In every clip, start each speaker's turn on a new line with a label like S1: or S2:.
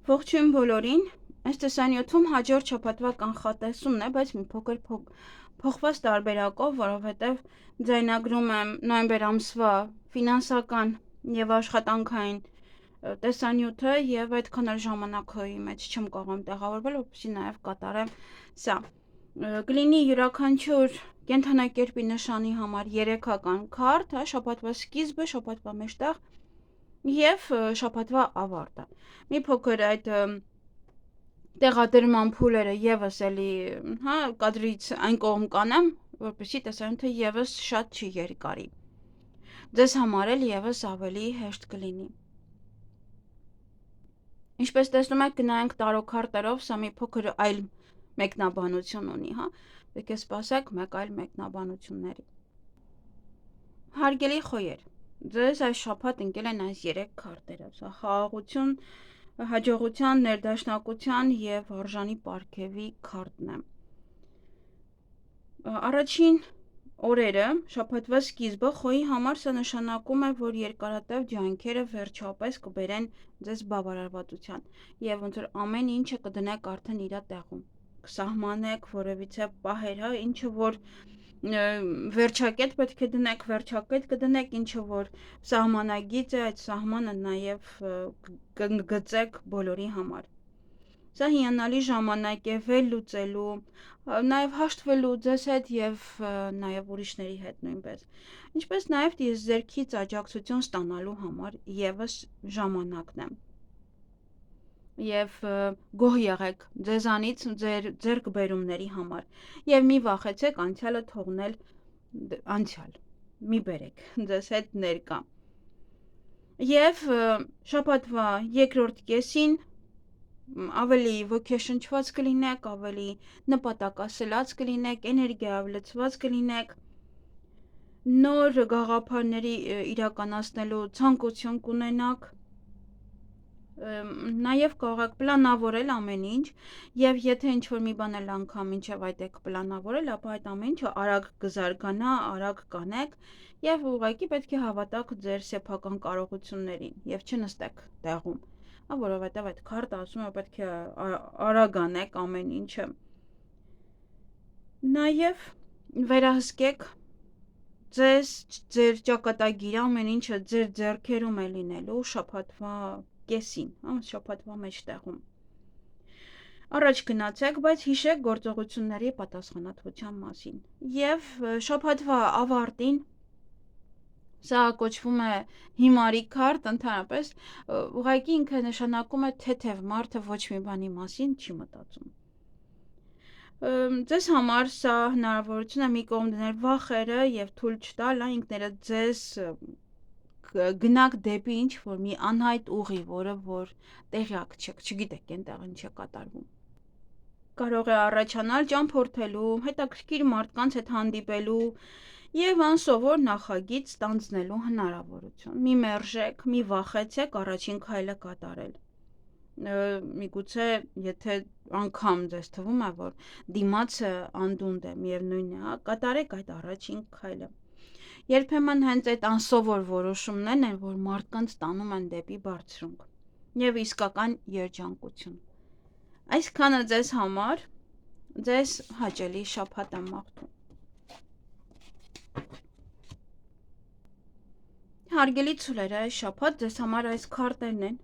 S1: Ողջույն բոլորին, այս տեսանյութում հաջորդ շաբաթվա կանխատեսումն է, բայց մի փոքր փոխված տարբերակով, որովհետև ձայնագրում եմ նոյեմբեր ամսվա ֆինանսական եւ աշխատանքային տեսանյութը եւ այդքան էլ ժամանակի մեջ չեմ կարող տեղավորվել, որպեսզի նաեւ կատարեմ սա։ Կլինի յուրաքանչյուր կենթանակերպի նշանի համար 3-ական քարտ, շաբաթվա սկիզբը, շաբաթվա մեջտեղ եւ շաբաթվա ավարտը։ Մի փոքր այդ տեղադրման փուլերը եւս էլի, կադրից այն կողմ կանեմ, որպեսզի տեսանյութը եւս շատ չի երկարի։ Ձեզ համար էլ եւս ավելի հեշտ կլինի։ Ինչպես տեսնում եք, գնանք տարոքարտերով, սա մի փոքր այլ մեկնաբանություն ունի, Պետք է սպասեք մեկ այլ մեկնաբանությունների։ Հարգելի խոյեր, ձեզ այս շաբաթ ընկել են այս 3 քարտերը, սա խաղաղություն, հաջողության, ներդաշնակության եւ արժանի պարգևի քարտն է։ Առաջին օրերը, շաբաթվա սկիզբը խոյի համար սա նշանակում է, որ երկարատև ջանքերը վերջապես կբերեն ձեզ բավարարվածության եւ ոնց որ ամեն ինչը կդնեք արդեն իր տեղում։ Կսահմանեք որևիցե պահեր, ինչը որ վերջակետ պետք է դնեք, վերջակետ կդնեք, ինչը որ սահմանագիծ է, այդ սահմանը նաև կգծեք բոլորի համար։ Սա հիանալի ժամանակ է վերլուծելու, նաև հաշտվելու ձեզ հետ եւ նաև ուրիշների հետ նույնպես։ Ինչպես նաև ձերքից աջակցություն ստանալու համար եւս ժամանակն է։ Եվ գոհ եղեք ձեզանից ձեր ձեռքբերումների համար եւ մի վախեցեք անցյալը թողնել անցյալ, մի բերեք ձեզ հետ ներկա։ Եվ շաբաթվա երկրորդ կեսին ավելի ոգեշնչված կլինեք, ավելի նպատակասլաց կլինեք, էներգիայով լցված կլինեք, նոր գաղափարների իրականացնելու ցանկություն կունենաք, նաև կարող եք պլանավորել ամեն ինչ եւ եթե ինչ-որ մի բան էլ անգամ ինչեւ այդ եք պլանավորել, ապա այդ ամեն ինչը արագ կզարգանա, արագ կանեք եւ ուղղակի պետք է հավատաք ձեր սեփական կարողություններին եւ չնստեք տեղում, որովհետեւ այդ քարտը ասում է պետք է արագ անեք ամեն ինչը։ Նաև վերահսկեք ձեզ, ձեր ճակատագիրը, ամեն ինչը ձեր ձեռքերում է լինելու շաբաթվա կեսին, շաբաթվա մեջտեղում։ Առաջ գնացեք, բայց հիշեք գործողությունների պատասխանատվության մասին։ Եվ շաբաթվա ավարտին սա կոչվում է հիմարի քարտ, ընդհանրապես ուղղակի ինքը նշանակում է թեթև մարդը ոչ մի բանի մասին չի մտածում։ Ձեզ համար սա հնարավորություն է մի կողմ դնել վախերը եւ թույլ չտալ ինքներդ ձեզ գնաք դեպի ինչ որ մի անհայտ ուղի, որը որ տեղյակ չեք, չգիտեք այնտեղ ինչ է կատարվում։ Կարող է առաջանալ ճամփորդելու, հետաքրքիր մարդկանց հետ հանդիպելու եւ անսովոր նախագիծ ստանձնելու հնարավորություն։ Մի մերժեք, մի վախեցեք առաջին քայլը կատարել։ Միգուցե եթե անգամ ձեզ թվում է, որ դիմացը անդունդ է, միևնույն է, կատարեք այդ առաջին քայլը։ Երբեմն հենց այդ անսովոր որոշումներն են, որ մարդկանց տանում են դեպի բարձրունք եւ իսկական երջանկություն։ Այսքանը ձեզ համար, ձեզ հաճելի շաբաթ եմ մաղթում։ Հարգելի ցուլեր, այս շաբաթ ձեզ համար այս քարտերն են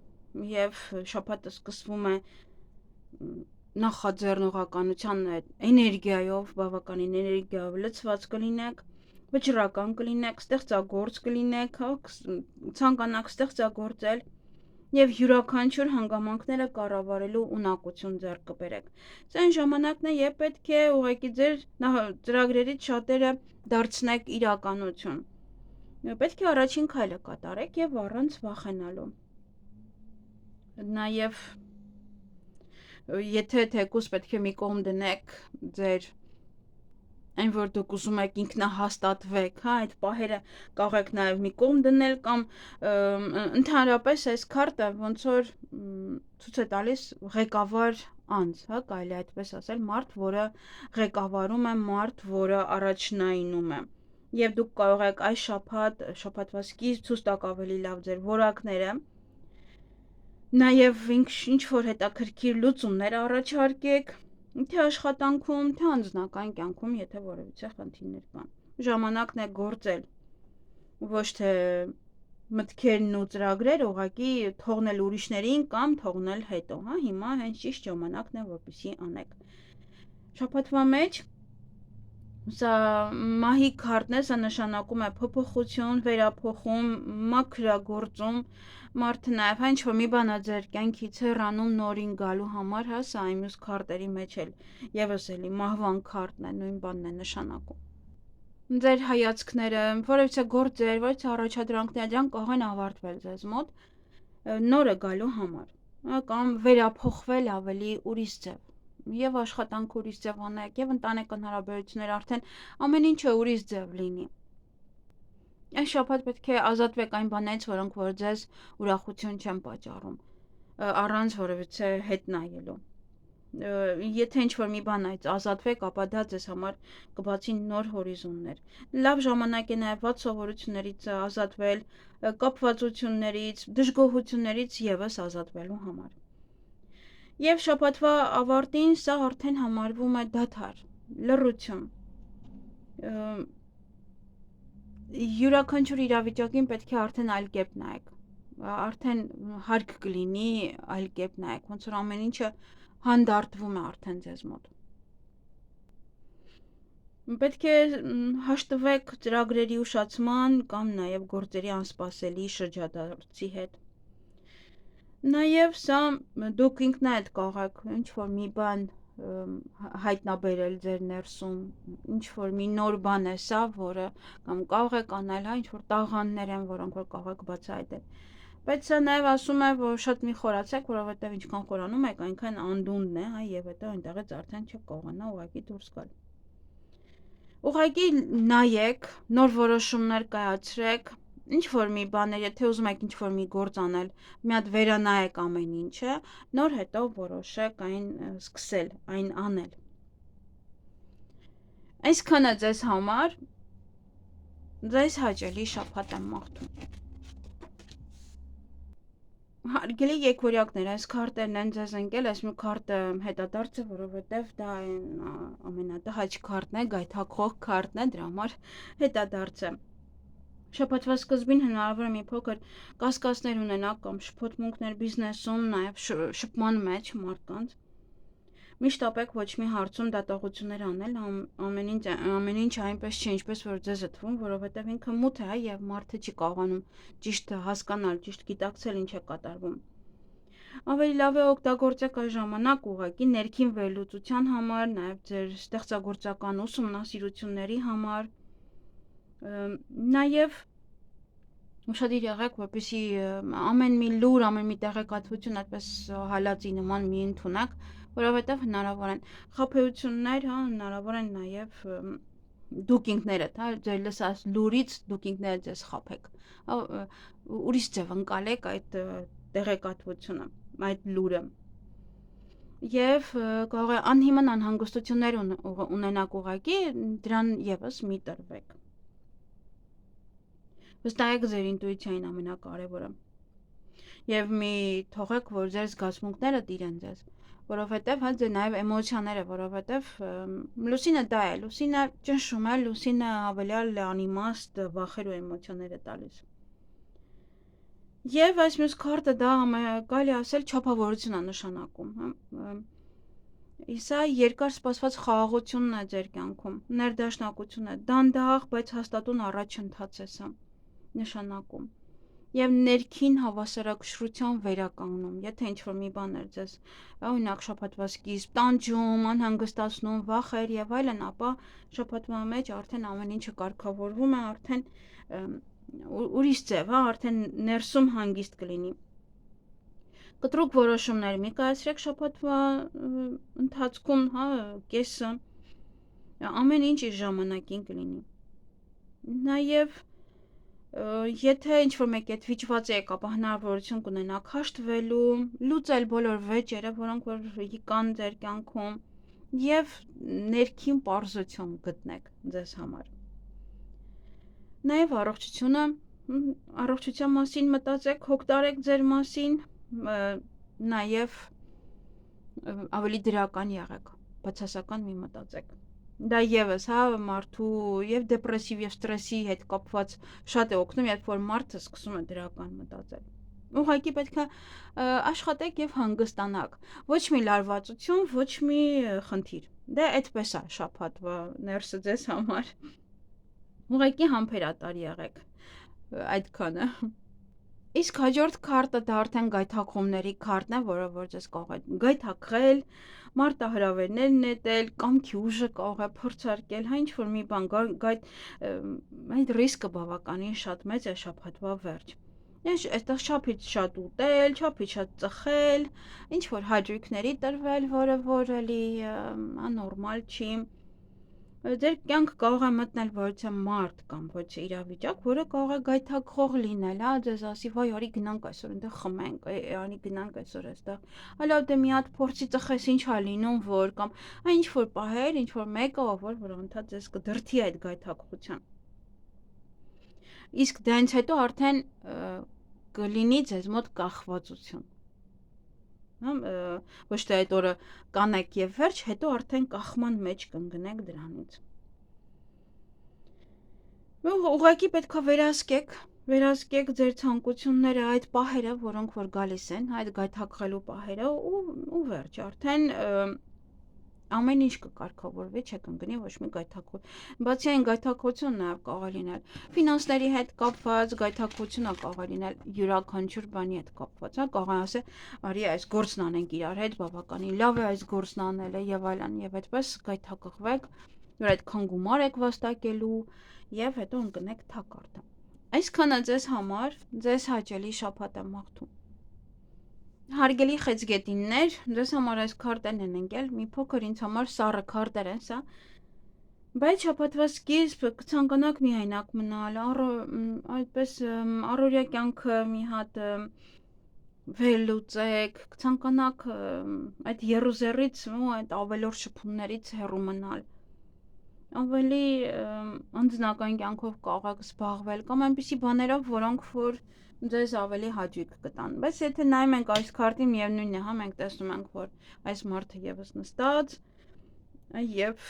S1: եւ շաբաթը սկսվում է նախաձեռնողականության էներգիայով, բավականին էներգիայով լցված կլինեք, վճռական կլինեք, ստեղծագործ կլինեք, ցանկանաք ստեղծագործել եւ յուրաքանչյուր հանգամանքները կառավարելու ունակություն ձեռք կբերեք։ Սա այն ժամանակն է, երբ պետք է ուղղակի ձեր ծրագրերից շատերը դարձնեք իրականություն։ Պետք է առաջին քայլը կատարեք եւ առանց վախենալու։ Նաեւ եթե թեկուզ պետք է մի կողմ դնեք ձեր այն որ դուք ուզում եք ինքնահաստատվեք, այդ պահերը կարող եք նաև մի կողմ դնել կամ ընդհանրապես այս քարտը ոնց որ ցույց է տալիս ղեկավար անձ, կարելի այդպես ասել, մարդ, որը ղեկավարում է, մարդ, որը առաջնայնում է։ Եվ դուք կարող եք այս շաբաթվա սկիզբ ցույց տաք ավելի լավ ձեր որակները Նաև ինչ-որ հետաքրքիր լուծումներ առաջարկեք, թե աշխատանքում, թե անձնական կյանքում, եթե որևիցե խնդիրներ կան։ Ժամանակն է գործել, ոչ թե մտքերն ու ծրագրերը ուղղակի թողնել ուրիշներին կամ թողնել հետո, հա, հիմա հենց ճիշտ ժամանակն է, որպեսզի անեք։ Շաբաթվա մեջ սա մահի քարտն է, սա նշանակում է փոփոխություն, վերափոխում, մաքրագործում, մարդը նաև ինչ որ մի բան է ձեր կյանքից հեռանում նորին գալու համար, հա, սա այն մյուս քարտերի մեջ էլ եւս էլի մահվան քարտն է, նույն բանն է նշանակում։ Ձեր հայացքները, որևիցե գործեր, որևիցե առաջադրանքներ, դրանք կարող են ավարտվել ձեզ մոտ նորը գալու համար, կամ վերափոխվել ավելի ուրիշ ձև։ Եվ աշխատանք ուրիշ ձև անեք, եւ ընտանեկան հարաբերություններ արդեն ամեն ինչը ուրիշ ձև լինի։ Այս շաբաթ պետք է ազատվեք այն բաներից, որոնք որ ձեզ ուրախություն չեն պատճառում, առանց որևիցե հետ նայելու։ Եթե ինչ-որ մի բանից ազատվեք, ապա դա ձեզ համար կբացի նոր հորիզոններ։ Լավ ժամանակ է նաև վատ սովորություններից ազատվել, կապվածություններից, դժգոհություններից եւս ազատվելու համար։ Եվ շաբաթվա ավարտին սա արդեն համարվում է դադար, լռություն։ Յուրաքանչյուր իրավիճակին պետք է արդեն այլ կերպ նայեք, արդեն հարկ կլինի այլ կերպ նայեք, ոնց որ ամեն ինչը հանդարտվում է արդեն ձեզ մոտ։ Պետք է հաշտվեք ծրագրերի ուշացման կամ նաև գործերի անսպասելի շրջադարձի հետ։ Նաև սա դուք ինքնդ կարող եք ինչ-որ մի բան հայտնաբերել ձեր ներսում, ինչ-որ մի նոր բան է սա, որը կամ կարող եք անել, հա, ինչ-որ տաղանդներ են, որոնք որ կարող եք բացահայտել։ Բայց սա նաև ասում է, որ շատ մի խորացեք, որովհետև ինչքան խորանում եք, այնքան անդունդն է, հա, եւ հետո այնտեղից արդեն չեք կարողանա ուղղակի դուրս գալ։ Ուղղակի նայեք, նոր որոշումներ կայացրեք, ինչ որ մի բաներ, եթե ուզում եք ինչ որ մի գործ անել, մի հատ վերանայեք ամեն ինչը, նոր հետո որոշեք այն սկսել, այն անել։ Այսքանը ձեզ համար, ձեզ հաճելի շաբաթ եմ մաղթում։ Հարգելի եկորյակներ, այս քարտերն են ձեզ ընկել, այս մի քարտը հետադարձ է, որովհետև դա ամենատհաճ քարտն է, գայթակղող քարտն է, դրա համար հետադարձ է։ Շաբաթվա սկզբին հնարավոր է մի փոքր կասկածներ ունենաք կամ շփոթմունքներ բիզնեսում, նաև շփման մեջ մարդկանց։ Միշտ ապեք ոչ մի հարցում դատողություններ անել, ամեն ինչ այնպես չէ, ինչպես որ ձեզ է թվում, որովհետև ինքը մութ է, եւ մարդը չի կարողանում ճիշտ հասկանալ, ճիշտ գիտակցել ինչ է կատարվում։ Ավելի լավ է օգտագործեք այս ժամանակ ուղղակի ներքին վերլուծության համար, նաև ձեր ստեղծագործական ուսումնասիրությունների համար, նաև ուշադիր եղեք, որպեսզի ամեն մի լուր, ամեն մի տեղեկատվություն այդպես հալածի նման մի ընդունեք, որովհետև հնարավոր են խաբեություններ, հա, հնարավոր են նաև դուք ինքներդ, հա, ձեր լսած լուրից դուք ինքներդ ձեզ խաբեք, ուրիշ ձև ընկալեք այդ տեղեկատվությունը, այդ լուրը։ Եվ կարող է անհիմն անհանգստություններ ունենաք ուղղակի, դրան եւս մի տրվեք։ Վստահեք ձեր ինտուիցիային ամենակարևորը։ Եվ մի թողեք, որ ձեր զգացմունքները տիրեն ձեզ, որովհետև հա ձեր նաև էմոցիաները, որովհետև լուսինը դա է, լուսինը ճնշում է, լուսինը ավելյալ անիմաստ վախեր ու էմոցիաներ է տալիս։ Եվ այս մյուս քարտը դա կարելի ասել չափավորություն է նշանակում, հա։ Սա երկար սպասված խաղաղությունն է ձեր կյանքում, ներդաշնակություն է, դանդաղ, բայց հաստատուն առաջընթաց է սա նշանակում եւ ներքին հավասարակշռության վերականգնում, եթե ինչ-որ մի բան էր ձեզ, օրինակ շաբաթվա սկիզբ, տանջում, անհանգստացնում, վախեր եւ այլն, ապա շաբաթվա մեջ արդեն ամեն ինչը կարգավորվում է, արդեն ուրիշ ձև, հա, արդեն ներսում հանգիստ կլինի։ Կտրուկ որոշումներ մի կայացրեք շաբաթվա ընթացքում, հա, կեսը ամեն ինչ իր ժամանակին կլինի։ Նաեւ եթե ինչ-որ մեկի հետ վիճված եք, ապա հնարավորություն կունենաք հաշտվելու, լուծել բոլոր վեճերը, որոնք որ կան ձեր կյանքում, եւ ներքին պարզություն գտնեք ձեզ համար։ Նաեւ առողջության մասին մտածեք, հոգ տարեք ձեր մասին, նաև ավելի դրական եղեք, բացասական մի մտածեք։ Դա եւս, հա, մարդու եւ դեպրեսիվ եւ ստրեսի հետ կապված շատ է օգնում, երբ որ մարդը սկսում է դրական մտածել։ Ուղղակի պետք է աշխատեք եւ հանգստանաք։ Ոչ մի լարվածություն, ոչ մի խնդիր։ Դե այդպես է շաբաթվա ներսը ձեզ համար։ Ուղղակի համբերատար եղեք։ Այդքանը։ Իսկ հաջորդ քարտը դա արդեն գայթակղումների քարտն է, որը որ ձեզ կարող է գայթակղել, մարտահրավերներ նետել, կամքի ուժը կարող է փորձարկել, հա ինչ-որ մի բան, այդ ռիսկը բավականին շատ մեծ է շաբաթվա վերջ։ Այստեղ չափից շատ ուտել, չափից շատ ծխել, ինչ-որ հաճույքների տրվել, որը որ էլի աննորմալ չի։ Ձեր կյանք կարող է մտնել ոչ մարդ կամ ոչ իրավիճակ, որը կարող է գայթակղող լինել, հա, ձեզ ասի, վայ, արի գնանք այսօր այնտեղ խմենք, արի գնանք այսօր այստեղ։ Հալա դե մի հատ փորձի ծխես ինչ է լինում, որ կամ ինչ որ պահեր, ինչ որ մեկը, որ անդադ ձեզ կդրթի այդ գայթակղության։ Իսկ դրանից հետո արդեն կլինի ձեզ մոտ կախվածություն։ Ոչ թե այդ օրը կանեք եւ վերջ, հետո արդեն կախման մեջ կընկնեք դրանից։ Ուղղակի պետքա վերահսկեք ձեր ցանկությունները, այդ պահերը, որոնք որ գալիս են, այդ գայթակղելու պահերը ու վերջ, արդեն ամեն ինչ կկարգավորվի, չեք ընկնի ոչ մի գայթակղություն։ Բացի այն գայթակղությունը նաև կարող է լինել ֆինանսների հետ կապված, գայթակղությունը կարող է լինել յուրաքանչյուր բանի հետ կապված, հա, կարող է ասել, արի այս գործն անենք իրար հետ, բավականին լավ է այս գործն անելը եւ այլն, եւ այդպես գայթակղվեք, որ այդքան գումար եք վաստակելու եւ հետո ընկնեք թակարդը։ Այսքանը ձեզ համար, ձեզ հաճելի շաբաթ եմ մաղթում։ Հարգելի խեցգետիններ, ձեզ համար այս քարտերն են ընկել, մի փոքր ինձ համար սառը քարտեր են սա, բայց շաբաթվա սկիզբ կցանկանաք միայնակ մնալ, այդպես առօրյա կյանքը մի հատ վերլուծեք, կցանկանաք այդ եռուզեռից ու այդ ավելորդ շփումներից հեռու մնալ, ավելի անձնական կյանքով կարող եք զբաղվել կամ այնպիսի բաներով, որոնք որ ձեզ ավելի հաճույք կտան, բայց եթե նայում ենք այս քարտին, միևնույնն է, հա, մենք տեսնում ենք, որ այս մարդը եւս նստած եւ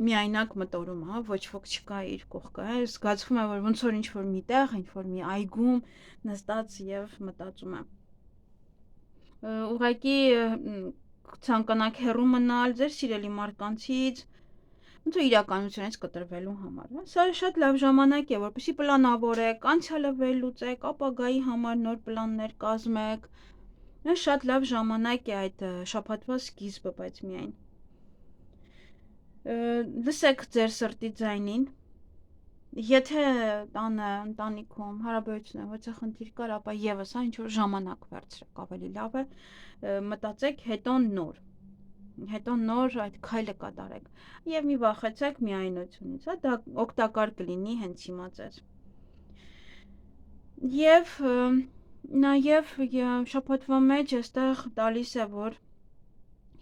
S1: միայնակ մտորում, հա, ոչ ոք չկա իր կողքը, հա, զգացվում է, որ ոնց որ ինչ-որ միտեղ, ինչ-որ մի այգում նստած եւ մտածում է։ Ուղղակի ցանկանաք հեռու մնալ ձեր սիրելի մարկանցից, ոնց որ իրականությունից կտրվելու համար։ Սա շատ լավ ժամանակ է, որպեսզի պլանավորեք, անցյալը վերլուծեք, ապագայի համար նոր պլաններ կազմեք։ Շատ լավ ժամանակ է այդ շաբաթվա սկիզբը, բայց միայն լսեք ձեր սրտի ձայնին։ Եթե տանը, ընտանիքում հարաբերություններում ոչ խնդիր կար, ապա եւս ինչ որ ժամանակ վերցրեք, ավելի լավ է, մտածեք հետո նոր այդ քայլը կատարեք եւ մի վախեցեք միայնությունից, հա, դա օգտակար կլինի հենց հիմա ձեզ։ Եվ նաեւ շաբաթվա մեջ այստեղ տալիս է, որ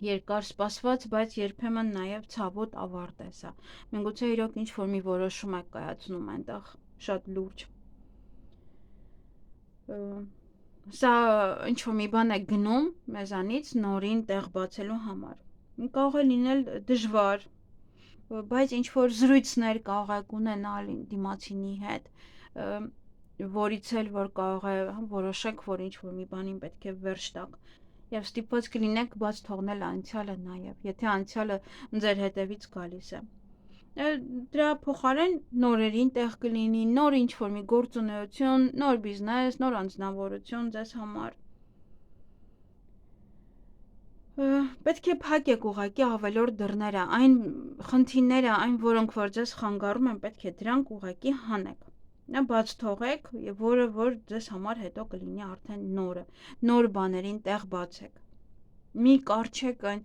S1: երկար սպասված, բայց երբեմն նաեւ ցավոտ ավարտ է սա։ Միգուցե իրոք ինչ որ մի որոշում եք կայացնում այնտեղ շատ լուրջ։ Սա ինչ որ մի բան է գնում մեզանից նորին տեղ բացելու համար։ Կարող է լինել դժվար, բայց ինչ որ զրույցներ կարող եք ունենալ դիմացինի հետ, որից էլ որ կարող է որոշեք, որ ինչ որ մի բանին պետք է վերջ տաք եւ ստիպված կլինեք բաց թողնել անցյալը նաեւ, եթե անցյալը ձեր հետևից գալիս է։ Դրա փոխարեն նորերին տեղ կլինի, նոր ինչ որ մի գործունեություն, նոր բիզնես, նոր անձնավորություն ձեզ համար։ Պետք է փակեք ուղղակի ավելորդ դռները, այն խնդիրները, այն որոնք որ ձեզ խանգարում են, պետք է դրանք ուղղակի հանեք։ Նա բաց թողեք, որը որ ձեզ համար հետո կլինի արդեն նոր բաներին տեղ բացեք։ Մի կարճեք այն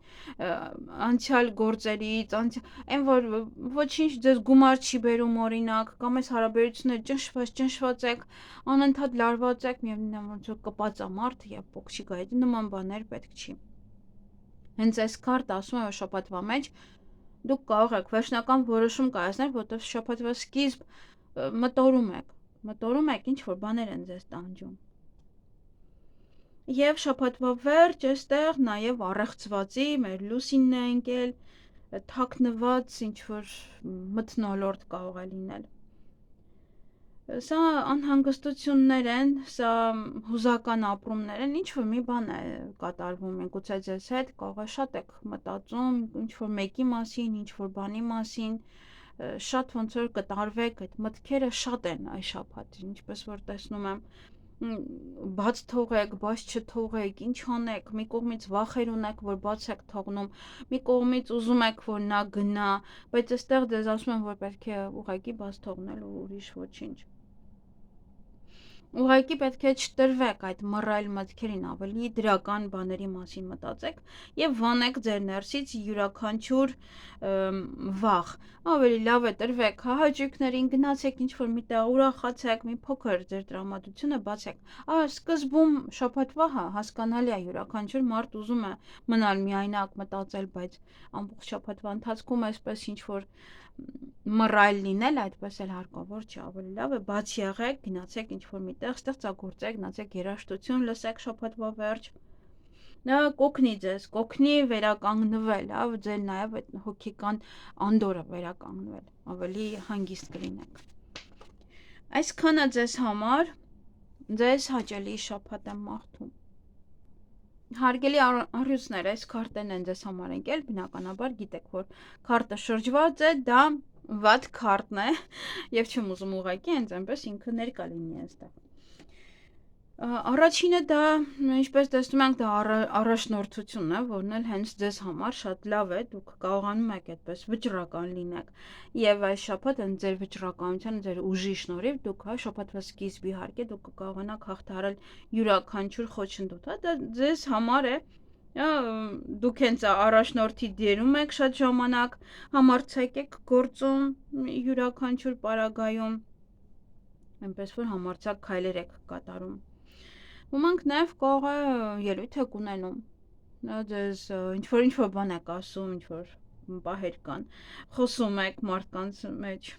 S1: անցյալ գործերից, այն որ ոչինչ ձեզ գումար չի բերում օրինակ, կամ այս հարաբերությունները ճնշված եք, անընդհատ լարված եք, միևնույն է ոնց որ կպածամարդ եւ փոքրիկ այդ նման բաներ պետք չի։ Հենց այս քարտը ասում է, որ շաբաթվա մեջ դուք կարող եք վերջնական որոշում կայացնել, որտեղ շաբաթվա սկիզբ մտորում եք ինչ որ բաներ են ձեզ տանջում։ Եվ շաբաթվա վերջ էստեղ նաև առեղծվածի մեր Լուսինն է ընկել, թաքնված ինչ-որ մթնոլորտ կարող է լինել։ Սա անհանգստություններ են, սա հուզական ապրումներ են, ինչ-որ մի բան է կատարվում, գուցե ձեզ հետ, կարող է շատ եք մտածում, ինչ-որ մեկի մասին, ինչ-որ բանի մասին, շատ ոնց որ կտարվեք, այդ մտքերը շատ են այս շաբաթ, ինչպես որ տեսնում եմ, բաց թողեք, բաց չթողեք, ինչ անեք, մի կողմից վախեր ունեք, որ բաց եք թողնում, մի կողմից ուզում եք, որ նա գնա, բայց այստեղ դες ասում եմ, որ պետք է ուղղակի բաց թողնել ու ուրիշ ոչինչ։ Ուղղակի պետք է չտրվեք այդ մռայլ մտքերին, ավելի դրական բաների մասին մտածեք եւ վանեք ձեր ներսից յուրաքանչյուր վախ։ Ավելի լավ է տրվեք հաճույքներին, գնացեք ինչ-որ միտեղ, ուրախացեք, մի փոքր ձեր տրամադրությունը բացեք։ Սկզբում շաբաթվա հասկանալի է, յուրաքանչյուր մարդ ուզում է մնալ միայնակ, մտածել, բայց ամբողջ շաբաթվա ընթացքում այսպես ինչ-որ մռայլ լինել, այդպես էլ հարկավոր չի, ավելի լավ է բաց եղեք, գնացեք ինչ-որ միտեղ, ստեղծագործեք, գնացեք երաժշտություն լսեք շաբաթվա վերջ։ Նա կօգնի ձեզ, կօգնի վերականգնվել, լավ, ձեր նաև այդ հոգեկան անդորը վերականգնվել, ավելի հանգիստ կլինեք։ Այսքանը ձեզ համար, ձեզ հաճելի շաբաթ եմ մաղթում։ Հարգելի առյուծներ, այս քարտերն են ձեզ համար ընկել, բնականաբար գիտեք, որ քարտը շրջված է, դա վատ քարտն է, եւ չեմ ուզում ուղղակի հենց այնպես ինքը ներկա լինի այստեղ։ Առաջինը դա, ինչպես տեսնում ենք, դա առաջնորդությունն է, որն էլ հենց ձեզ համար շատ լավ է, դուք կարողանում եք այդպես վճռական լինեք, եւ այս շաբաթ հենց ձեր վճռականության, ձեր ուժի շնորհիվ դուք շաբաթվա սկիզբ իհարկե դուք կկարողանաք հաղթահարել յուրաքանչյուր խոչընդոտ, դա ձեզ համար է, դուք հենց առաջնորդի դերում եք շատ ժամանակ, համարձակ եք գործում յուրաքանչյուր պարագայում, այնպես որ համարձակ քայլեր եք կատարում։ Ոմանք նաև կարող է ելույթ եք ունենում, ձեզ ինչ-որ բան եք ասում, ինչ-որ պահեր կան, խոսում եք մարդկանց մեջ,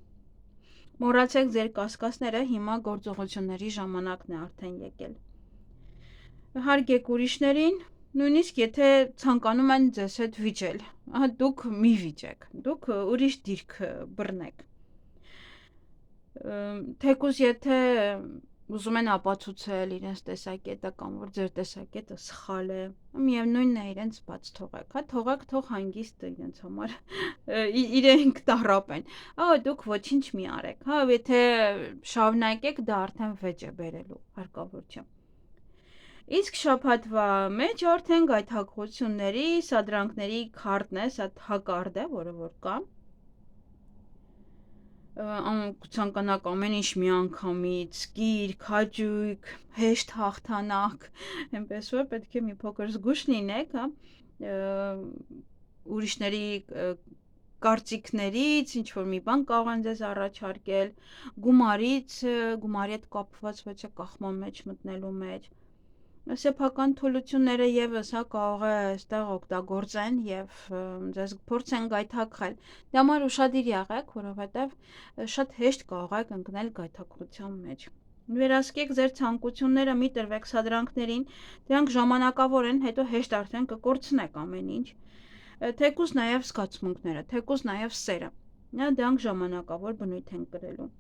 S1: մոռացեք ձեր կասկածները, հիմա գործողությունների ժամանակն է արդեն եկել։ Հարգեք ուրիշներին, նույնիսկ եթե ցանկանում են ձեզ հետ վիճել, դուք մի վիճեք, դուք ուրիշ դիրք բռնեք։ Թեկուզ եթե ուզում են ապացուցել իրենց տեսակետը կամ որ ձեր տեսակետը սխալ է, միևնույնն է իրենց բաց թողեք, թողեք թող հանգիստ իրենց համար իրենք տառապեն, դուք ոչինչ մի արեք, եթե շարունակեք դա արդեն վեճ է բերելու, հարկավոր չէ։ Իսկ շաբաթվա մեջ արդեն գայթակղությունների, սադրանքների քարտն է, սա հակարդ է, որը որ կա, ցանկանաք ամեն ինչ միանգամից, կիրք, հաճույք, հեշտ հաղթանակ, այնպես որ պետք է մի փոքր զգույշ լինեք, ուրիշների կարծիքներից, ինչ որ մի բան կարող են ձեզ առաջարկել, գումարից, գումարի հետ կապված ոչ է կախման մեջ մտնելու մեջ, սեփական թուլությունները եւս կարող է այստեղ օգտագործեն եւ ձեզ փորձեն գայթակղել։ Դա համար ուշադիր եղեք, որովհետեւ շատ հեշտ կարող եք ընկնել գայթակղության մեջ։ Վերահսկեք ձեր ցանկությունները, մի տրվեք սադրանքներին, դրանք ժամանակավոր են, հետո հեշտ արդեն կկորցնեք ամեն ինչ։ Թեկուզ նաեւ զգացմունքները, թեկուզ նաեւ սերը։ Դրանք ժամանակավոր բնույթ են կրելու։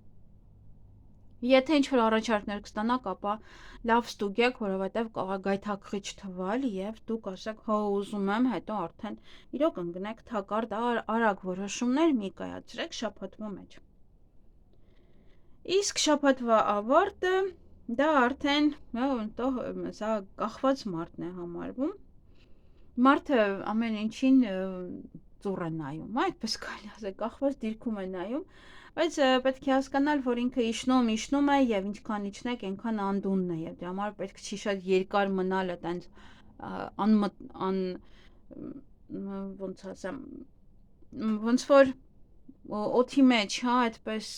S1: Եթե ինչ-որ առաջարկներ կստանաք, ապա լավ ստուգեք, որովհետև կարող է գայթակղիչ թվալ եւ դուք ասեք, հո ուզում եմ, հետո արդեն իրոք ընկնեք թակարդ, արագ որոշումներ մի կայացրեք շաբաթվա մեջ։ Իսկ շաբաթվա ավարտը դա արդեն սա կախված մարդն է համարվում։ Մարդը ամեն ինչին ծուռ է նայում, այդպես կարելի ասել, կախված դիրքում է նայում, բայց պետք է հասկանալ, որ ինքը իջնում է եւ ինչքան իջնեք, այնքան անդունդն է եւ դրա համար պետք չի շատ երկար մնալ այտենց ոնց ասեմ, ոնց որ օդի մեջ, այդպես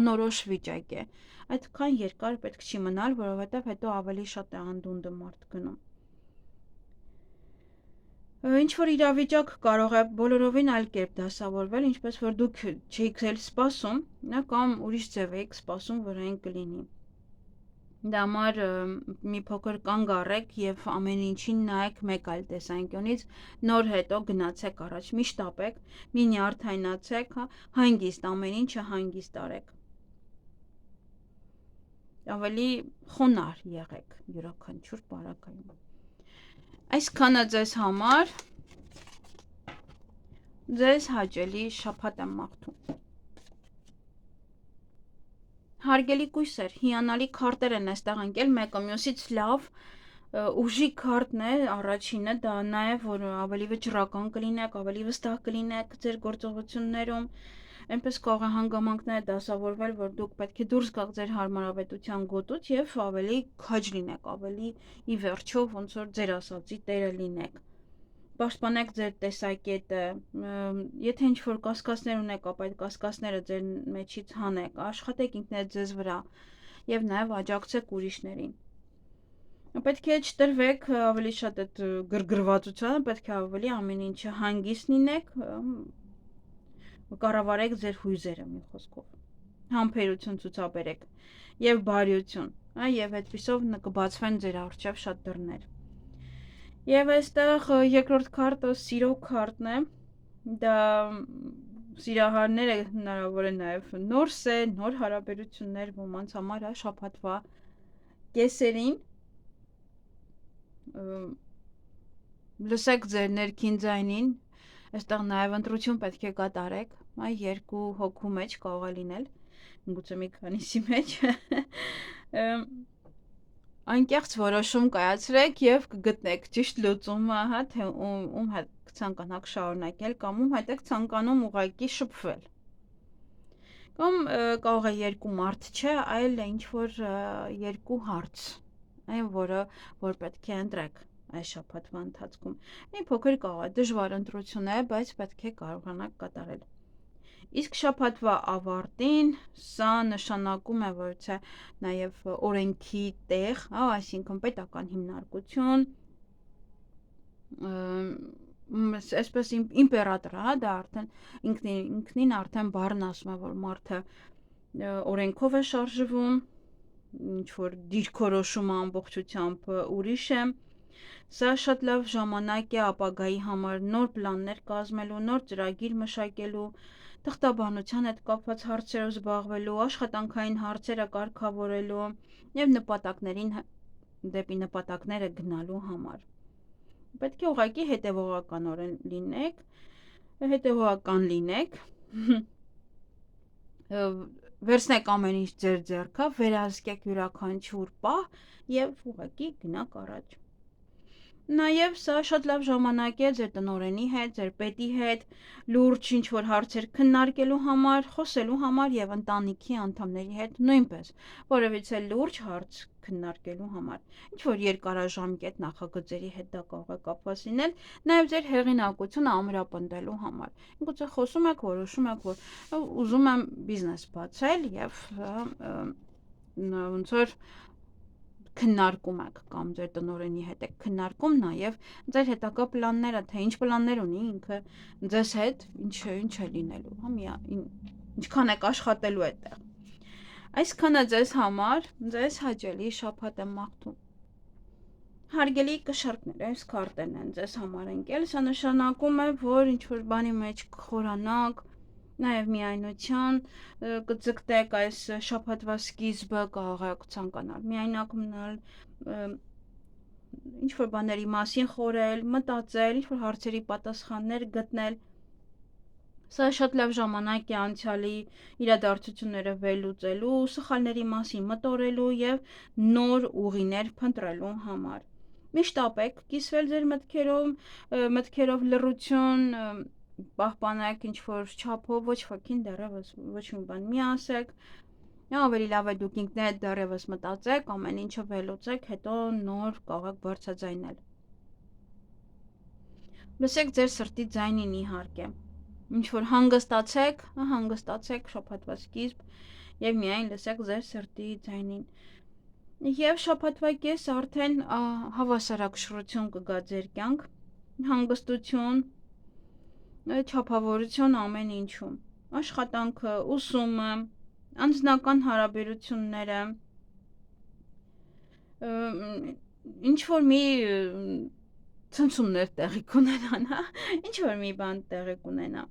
S1: անորոշ վիճակ է։ Այդքան երկար պետք չի մնալ, որովհետեւ հետո ավելի շատ է անդունդը մարդ գնում։ Ինչ-որ իրավիճակ կարող է բոլորովին այլ կերպ դասավորվել, ինչպես որ դուք չէիք էլ սպասում, կամ ուրիշ ձև եք սպասում, որ այն կլինի։ Դա համար մի փոքր կանգ առեք եւ ամեն ինչին նայեք մեկ այլ տեսանկյունից, նոր հետո գնացեք առաջ, մի շտապեք, մի նյարդայնացեք, հանգիստ ամեն ինչը հանգիստ արեք։ Ավելի խոնար եղեք յուրաքանչյուր պարագայում։ Այսքանը ձեզ համար, ձեզ հաճելի շաբաթ եմ մաղթում։ Հարգելի կույսեր, հիանալի քարտեր են այստեղ ընկել, մեկը մյուսից լավ, ուժի քարտն է, առաջինը, դա նաև որ ավելի վճռական կլինեք, ավելի վստահ կլինեք ձեր գործողություններում, այնպես կարող է հանգամանքները դասավորվել, որ դուք պետք է դուրս գաք ձեր հարմարավետության գոտուց եւ ավելի քաջ լինեք, ավելի ի վերջո ոնց որ ձեր ասածի տերը լինեք։ Պաշտպանեք ձեր տեսակետը, եթե ինչ-որ կասկածներ ունեք, ապա այդ կասկածները ձեր մեջից հանեք, աշխատեք ինքներդ ձեզ վրա եւ նաեւ աջակցեք ուրիշներին։ Պետք է չտրվեք ավելի շատ այդ գրգռվածությանը, պետք է ավելի ամեն ինչը հանգիստ լինեք, կառավարեք ձեր հույզերը մի խոսքով, համբերություն ցուցաբերեք եւ բարիություն, եւ այդպիսով կբացվեն ձեր առջեւ շատ դռներ։ Եվ այստեղ երկրորդ քարտը սիրո քարտն է, դա սիրահարները հնարավոր է նաև նոր սեր, նոր հարաբերություններ ոմանց համար շաբաթվա կեսերին, լսեք ձեր ներքին ձայնին, այստեղ նաև ընտրություն պետք է կատարեք, երկու հոգու մեջ կարող է լինել, գուցե մի քանիսի մեջ, անկեղծ որոշում կայացրեք եւ կգտնեք ճիշտ լուծումը, թե ում հետ կցանկանաք շարունակել կամ ում հետ եք ցանկանում ուղղակի շփվել։ Կամ կարող է երկու մարդ չէ, այլ ինչ որ երկու հարց, այն որ պետք է ընտրեք այս շաբաթվա ընթացքում։ Մի փոքր կարող է դժվար ընտրություն է, բայց պետք է կարողանաք կատարել։ Իսկ շաբաթվա ավարտին սա նշանակում է, որ це նաև օրենքի տեղ, այսինքն պետական հիմնարկություն, այսպես իմպերատոր, դա արդեն ինքնին արդեն բառն ասում է, որ մարդը օրենքով է շարժվում, ինչ որ դիրքորոշումը ամբողջությամբ ուրիշ է։ Սա շատ լավ ժամանակ է ապագայի համար նոր պլաններ կազմելու, նոր ծրագիր մշակելու, թղթաբանության հետ կապված հարցերով զբաղվելու, աշխատանքային հարցերը կարգավորելու եւ նպատակներին դեպի նպատակները գնալու համար։ Պետք է ուղղակի հետևողական լինեք, վերցնեք ամեն ինչ ձեր ձեռքը, վերահսկեք յուրաքանչյուր պահ եւ ուղղակի գնաք առաջ։ Նաև սա շատ լավ ժամանակ է ձեր տնօրենի հետ, ձեր պետի հետ, լուրջ ինչ-որ հարցեր քննարկելու համար, խոսելու համար եւ ընտանիքի անդամների հետ նույնպես, որևիցե լուրջ հարց քննարկելու համար։ Ինչ-որ երկարաժամկետ նախագծերի հետ դա կարող է կապված լինել, նաև ձեր հեղինակությունը ամրապնդելու համար։ Գուցե խոսում եք, որոշում եք, որ ուզում եմ բիզնես բացել եւ ոնց որ քննարկում եք կամ ձեր տնօրենի հետ եք քննարկում նաև ձեր հետագա պլանները, թե ինչ պլաններ ունի ինքը ձեզ հետ, ինչ է լինելու, ինչքան եք աշխատելու այդտեղ։ Այսքանը ձեզ համար, ձեզ հաճելի շաբաթ եմ մաղթում։ Հարգելի կշարքներ, այս քարտերն են ձեզ համար ընկել, սա նշանակում է, որ ինչ որ բանի մեջ կխորանաք, նաև միայնության կձգտեք այս շաբաթվա սկիզբը կարող եք ցանկանալ միայնակ մնալ, ինչ որ բաների մասին խորել, մտածել, ինչ որ հարցերի պատասխաններ գտնել։ Սա շատ լավ ժամանակ է անցյալի իրադարձությունները վերլուծելու, սխալների մասին մտորելու եւ նոր ուղիներ փնտրելու համար։ Միշտ ապեք կիսվել ձեր մտքերով լռություն, պահպանեք ինչ-որ չափով, ոչ ոքին դեռևս ոչ մի բան մի ասեք, ավելի լավ է դուք ինքներդ դեռևս մտածեք, ամեն ինչը վերլուծեք, հետո նոր կարող եք բարձրաձայնել։ Լսեք ձեր սրտի ձայնին իհարկե, ինչ-որ հանգստացեք շաբաթվա սկիզբ եւ միայն լսեք ձեր սրտի ձայնին։ Եվ շաբաթվա կես արդեն հավասարակշռություն կգա ձեր կյանք, հանգստություն, չափավորություն ամեն ինչում, աշխատանքը, ուսումը, անձնական հարաբերությունները, ինչ որ մի ցնցումներ տեղի կունենան, հա, ինչ որ մի բան տեղի կունենա։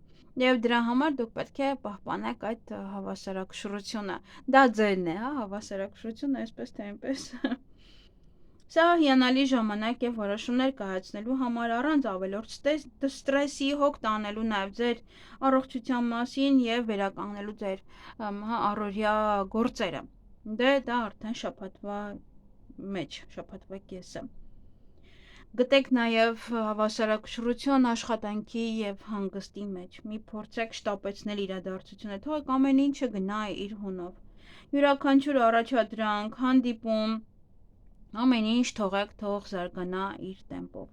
S1: Եվ դրա համար դուք պետք է պահպանեք այդ հավասարակշռությունը։ Դա ձերն է, հա, հավասարակշռությունը, այսպես թե այնպես։ Սա հիանալի ժամանակ է որոշումներ կայացնելու համար առանց ավելորդ ստրեսի, հոգ տանելու նաև ձեր առողջության մասին եւ վերականգնելու ձեր առօրյա գործերը։ Դա արդեն շաբաթվա մեջ, շաբաթվա կեսը։ Գտեք նաև հավասարակշռություն աշխատանքի եւ հանգստի մեջ։ Մի փորձեք շտապեցնել իրադարձությունը, թող ամեն ինչը գնա իր հունով։ Յուրաքանչյուր առաջադրանք, հանդիպում, ամեն ինչ թող զարգանա իր տեմպով։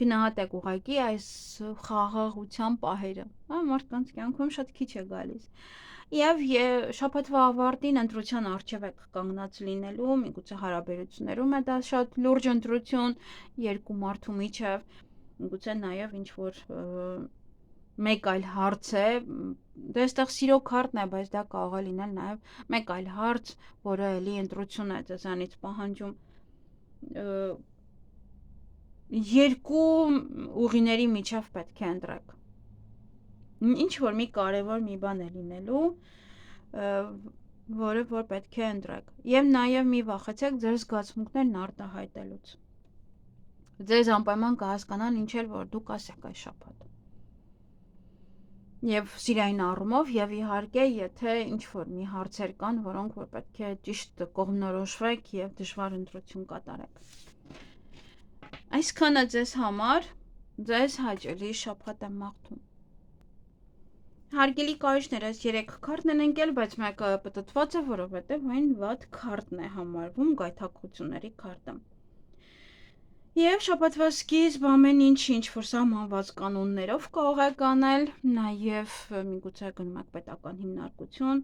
S1: Գնահատեք ուղղակի այս խաղաղության պահերը։ Մարդկանց կյանքում շատ քիչ է գալիս։ Եվ շաբաթվա ավարտին ընտրության առջև եք կանգնած լինելու, միգուցե հարաբերություններում է դա շատ լուրջ ընտրություն, երկու մարդու միջև, միգուցե նաև ինչ որ մեկ այլ հարց է, դա այստեղ սիրո քարտն է, բայց դա կարող է լինել նաև մեկ այլ հարց, որը էլի ընտրություն է ձեզանից պահանջում երկու ուղիների միջև պետք է ընտրեք։ Ինչ որ մի կարևոր մի բան է լինելու, որը որ պետք է ընտրեք։ Եվ նաև մի վախեցեք ձեր զգացմունքներն արտահայտելուց։ Ձեզ անպայման կհասկանան ինչ էլ որ դուք ասեք այս շաբաթ։ Եվ սիրային առումով եւ իհարկե, եթե ինչ որ մի հարցեր կան, որոնք որ պետք է ճիշտ կողմնորոշվեք եւ դժվար ընտրություն կատարեք։ Այսքանը ձեզ համար, ձեզ հաճելի շաբաթ եմ մաղթում։ Հարգելի կարիճներ, այս 3 քարտն են ընկել, բայց մեկը պտտված է, որովհետև այն վատ քարտն է համարվում, գայթակղությունների քարտը։ Եվ շաբաթվա սկիզբ ամեն ինչ որ սահմանված կանոններով կարող եք անել, նաև միգուցե գնում եք պետական հիմնարկություն,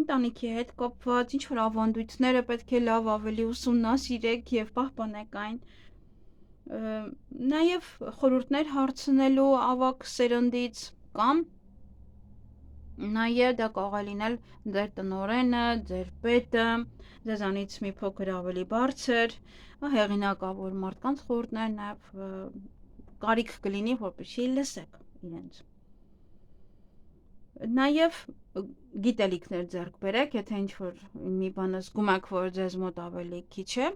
S1: ընտանիքի հետ կապված, ինչ որ ավանդույթները պետք է լավ ավելի ուսումնասիրեք եւ պահպանեք այն։ Նաև խորհուրդներ հարցնելու ավակ սերնդից կամ նաև դա կարող է լինել ձեր տնօրենը, ձեր պետը, ձեզանից մի փոքր ավելի բարձր, հեղինակավոր մարդկանց խորհուրդներ նաև կարիք կլինի, որպեսզի լսեք իրենց։ Նաև գիտելիքներ ձեռք բերեք, եթե ինչ-որ մի բանը զգում եք, որ ձեզ մոտ ավելի քիչ է,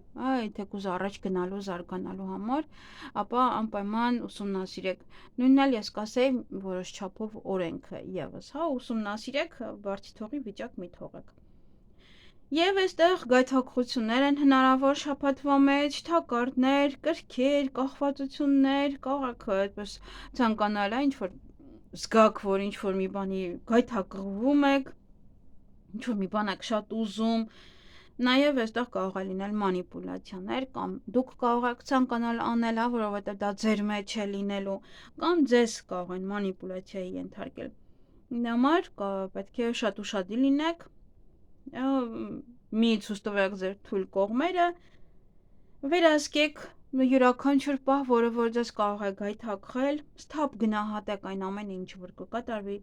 S1: թեկուզ առաջ գնալու, զարգանալու համար, ապա անպայման ուսումնասիրեք։ Նույնն էլ ես կասեի որոշ չափով օրենքը եւս, ուսումնասիրեք, բարձի թողի վիճակ մի թողեք։ Եվ այստեղ գայթակղություններ են հնարավոր շաբաթվա մեջ, թակարդներ, կրքեր, կախվածություններ, կարող եք այդպես ցանկանալ, ինչ-որ զգաք, որ ինչ-որ մի բանի գայթակղվում եք, ինչ-որ մի բան եք շատ ուզում, նաև այստեղ կարող է լինել մանիպուլյացիաներ, կամ դուք կարող եք ցանկանալ անել, որովհետև դա ձեր մեջ է լինելու, կամ ձեզ կարող են մանիպուլյացիայի ենթարկել։ Համար պետք է շատ ուշադիր լինեք, մի ցույց տվեք ձեր թույլ կողմերը, վերահսկեք յուրաքանչյուր պահ, որը որ ձեզ կարող է գայթակղել, սթափ գնահատեք այն ամենը, ինչ որ կկատարվի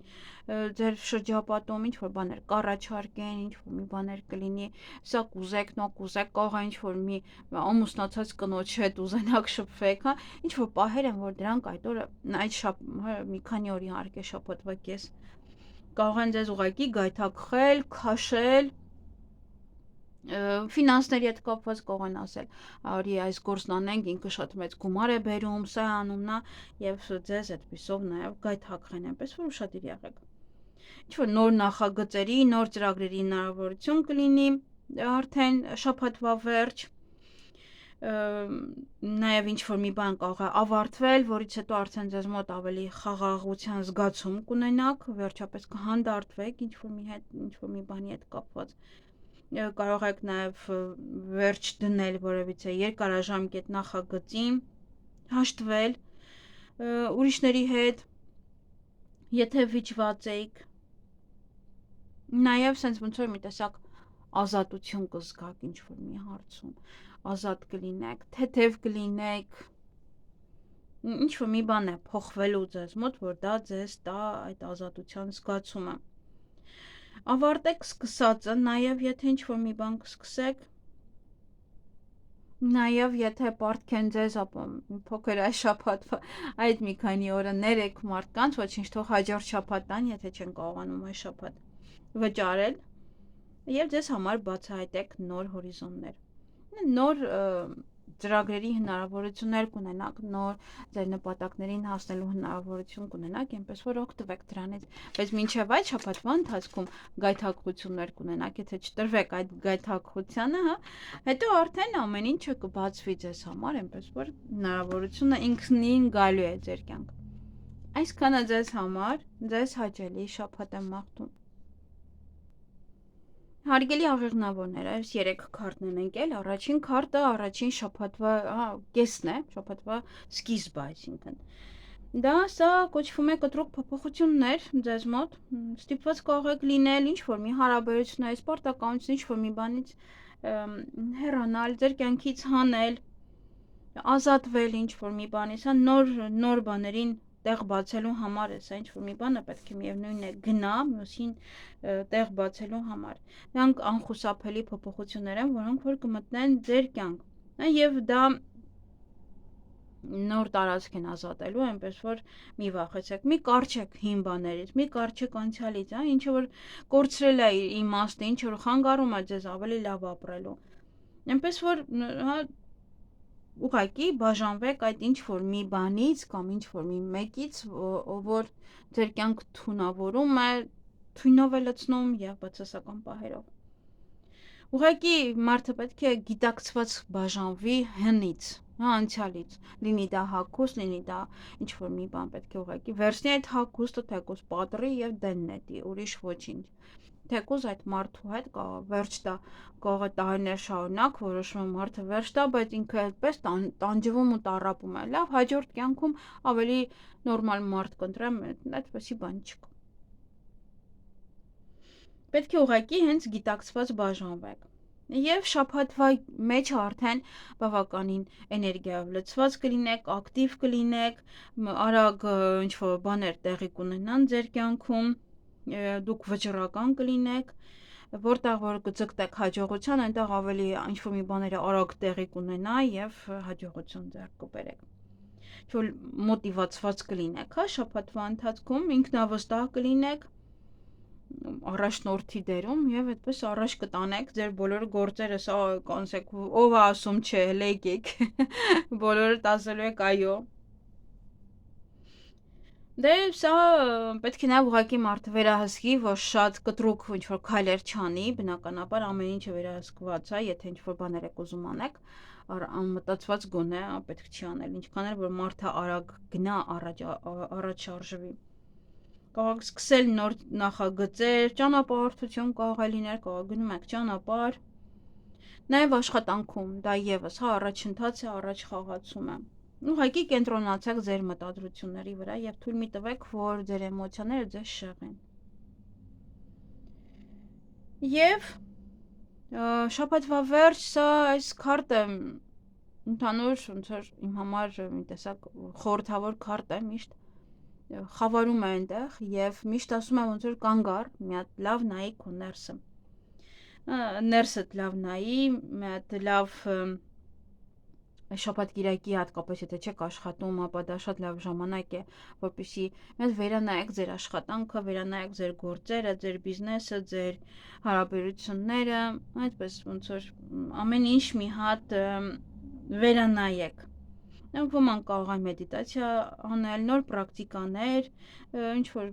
S1: ձեր շրջապատում, ինչ որ բաներ կառաջարկեն, ինչ որ մի բաներ կլինի, սա կուզեք, նո կուզեք, կարող է ինչ որ մի ամուսնացած կնոջ հետ ուզենաք շփվեք, ինչ որ պահեր են, որ դրանք այդ օրը, մի քանի օր իհարկե շաբաթվա կես կարող են ձեզ ուղղակի գայթակղել, քաշել, ֆինանսների հետ կապված կարող են ասել, արի այս գործն անենք, ինքը շատ մեծ գումար է բերում, սա անում նա, եւ ձեզ այդպիսով նաեւ գայթակղեն, այնպես որ ուշադիր եղեք։ Ինչ-որ նոր նախագծերի, նոր ծրագրերի հնարավորություն կլինի, արդեն շաբաթվա վերջ, նաեւ ինչ-որ մի բան կարող է ավարտվել, որից հետո արդեն ձեզ մոտ ավելի խաղաղության զգացում կունենաք, վերջապես կհանդարտվեք ինչ-որ մի բանի հետ կապված։ Կարող եք նաև վերջ դնել որևիցե երկարաժամկետ նախագծի, հաշտվել ուրիշների հետ, եթե վիճված եք, նաև սենց ոնց որ մի տեսակ ազատություն կզգաք ինչ-որ մի հարցում, ազատ կլինեք, թեթև կլինեք, ինչ-որ մի բան է փոխվելու ձեզ մոտ, որ դա ձեզ տա այդ ազատության զգացումը։ Ավարտեք սկսածը, նաև եթե ինչ-որ մի բան կսկսեք, Նաև եթե պարտքեն ձեզ փոքր այս շաբաթվա այդ մի քանի օրը ներեք մարդկանց, ոչինչ թող հաջորդ շաբաթան, եթե չեն կարողանում այս շաբաթ վճարել եւ ձեզ համար բացահայտեք նոր հորիզոններ։ Նոր ծրագրերի հնարավորություններ կունենաք, նոր ձեր նպատակներին հասնելու հնարավորություն կունենաք, այնպես որ օգտվեք դրանից, բայց մինչև այդ շաբաթվա ընթացքում գայթակղություններ կունենաք, եթե չտրվեք այդ գայթակղությանը, հա, հետո արդեն ամեն ինչը կբացվի ձեզ համար, այնպես որ հնարավորությունը ինքնին գալու է ձեր կյանք։ Այսքանը ձեզ համար, ձեզ հաճելի շաբաթ եմ մաղթում։ Հարգելի աղեղնավորներ, այս 3 քարտն են ընկել, առաջին քարտը առաջին շաբաթվա կեսն է, շաբաթվա սկիզբը, այսինքն։ Սա կոչվում է կտրուկ փոփոխություններ ձեզ մոտ, ստիպված կարող եք լինել ինչ-որ մի հարաբերությունից, պարտականությունից, ինչ-որ մի բանից հեռանալ, ձեր կյանքից հանել, ազատվել ինչ-որ մի բանից, նոր բաներին տեղ բացելու համար է, սա ինչ-որ մի բանը պետք է միևնույն է գնա, մյուսին տեղ բացելու համար։ Դրանք անխուսափելի փոփոխություններ են, որոնք որ կմտնեն ձեր կյանք։ Եվ դա նոր տարածք են ազատելու, այնպես որ մի վախեցեք, մի կարճեք հին բաներից, մի կարճեք անցյալից, ինչը որ կորցրել է իր իմաստը, ինչը որ խանգարում է ձեզ ավելի լավ ապրելու։ Այնպես որ ուղղակի բաժանվեք այդ ինչ-որ մի բանից կամ ինչ-որ մի մեկից, որ ձեր կյանք թունավորում է, թույնով է լցնում եւ բացասական պահերով։ Ուղղակի մարդը պետք է գիտակցված բաժանվի հնից, անցյալից, լինի դա հագուստ, լինի դա ինչ-որ մի բան պետք է ուղղակի վերցնի այդ հագուստը, թեկուզ պատռի եւ դեն նետի, ուրիշ ոչինչ։ Թեկուզ այդ մարդու հետ վերջ տա, կարող է տարիներ շարունակ որոշում է մարդը վերջ տա, բայց ինքը այդպես տանջվում ու տառապում է։ Լավ, հաջորդ կյանքում ավելի նորմալ մարդ կընտրեմ, այդպեսի բան չկա։ Պետք է ուղղակի հենց գիտակցված բաժանվեք։ Եվ շաբաթվա մեջ արդեն բավականին էներգիայով լցված կլինեք, ակտիվ կլինեք, արագ ինչ-որ բաներ տեղի կունենան ձեր կյանքում, դուք վճռական կլինեք, որտեղ որ կձգտեք հաջողության, այնտեղ ավելի ինչ-որ մի բաները արագ տեղի կունենա եւ հաջողություն ձեռք կբերեք։ Որ մոտիվացված կլինեք, շաբաթվա ընթացքում ինքնավստահ կլինեք, առաջնորդի դերում եւ այդպես առաջ կտանեք ձեր բոլոր գործերը, սա կոնսեք, ով է ասում չէ, լեկեք, բոլորդ ասելու եք այո։ Դե սա պետք է նաև ուղղակի մարդը վերահսկի, որ շատ կտրուկ ինչ-որ քայլեր չանի, բնականաբար ամեն ինչը վերահսկված է, եթե ինչ-որ բաներ եք ուզում անեք, անմտածված գոնե պետք չի անել, ինչքան էլ որ մարդը արագ գնա առաջ շարժվի։ Կարող եք սկսել նոր նախագծեր, ճանապարհորդություն կարող է լինել, կարող գնում եք ճանապարհ, նաև աշխատանքում, դա եւս առաջընթաց է, առաջ խաղացում է։ Ուղղակի կենտրոնացեք ձեր մտադրությունների վրա եւ թույլ մի տվեք, որ ձեր էմոցիաները ձեզ շեղեն։ Եվ շաբաթվա վերջ սա այս քարտը ընդհանուր ոնց որ իմ համար մի տեսակ խորհրդավոր քարտ է, միշտ խավարում է այնտեղ եւ միշտ ասում է ոնց որ կանգ առ, մի հատ լավ նայի քո ներսը։ Ներսդ լավ նայի, մի հատ լավ շաբաթ-կիրակի հատկապես եթե չեք աշխատում, ապա դա շատ լավ ժամանակ է, որպեսզի մեզ վերանայեք ձեր աշխատանքը, վերանայեք ձեր գործերը, ձեր բիզնեսը, ձեր հարաբերությունները, այդպես ոնց որ ամեն ինչ մի հատ վերանայեք։ Ոմանք կարող են մեդիտացիա անել, նոր պրակտիկաներ, ինչ որ